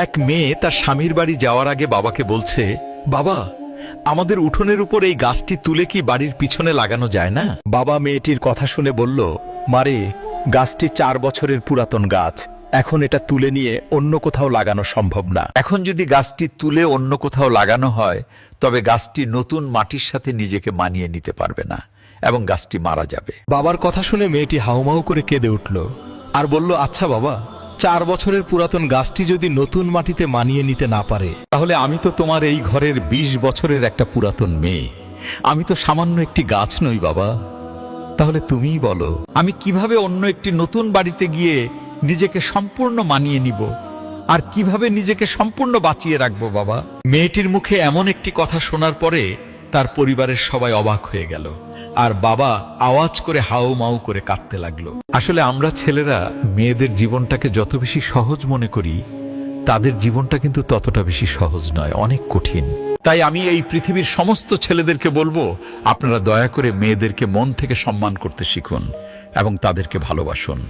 এক মেয়ে তার স্বামীর বাড়ি যাওয়ার আগে বাবাকে বলছে, বাবা, আমাদের উঠোনের উপর এই গাছটি তুলে কি বাড়ির পিছনে লাগানো যায় না? বাবা মেয়েটির কথা শুনে বলল, মারে, গাছটি 4 বছরের পুরাতন গাছ, এখন এটা তুলে নিয়ে অন্য কোথাও লাগানো সম্ভব না। এখন যদি গাছটি তুলে অন্য কোথাও লাগানো হয়, তবে গাছটি নতুন মাটির সাথে নিজেকে মানিয়ে নিতে পারবে না এবং গাছটি মারা যাবে। বাবার কথা শুনে মেয়েটি হাউমাউ করে কেঁদে উঠল আর বলল, আচ্ছা বাবা, 4 বছরের পুরাতন গাছটি যদি নতুন মাটিতে মানিয়ে নিতে না পারে, তাহলে আমি তো তোমার এই ঘরের 20 বছরের একটা পুরাতন মেয়ে, আমি তো সামান্য একটি গাছ নই বাবা। তাহলে তুমিই বলো, আমি কিভাবে অন্য একটি নতুন বাড়িতে গিয়ে নিজেকে সম্পূর্ণ মানিয়ে নিব আর কিভাবে নিজেকে সম্পূর্ণ বাঁচিয়ে রাখবো বাবা? মেয়েটির মুখে এমন একটি কথা শোনার পরে তার পরিবারের সবাই অবাক হয়ে গেল আর বাবা আওয়াজ করে হাউমাউ করে কাঁদতে লাগলো। আসলে আমরা ছেলেরা মেয়েদের জীবনটাকে যত বেশি সহজ মনে করি, তাদের জীবনটা কিন্তু ততটা বেশি সহজ নয়, অনেক কঠিন। তাই আমি এই পৃথিবীর সমস্ত ছেলেদেরকে বলবো, আপনারা দয়া করে মেয়েদেরকে মন থেকে সম্মান করতে শিখুন এবং তাদেরকে ভালোবাসুন।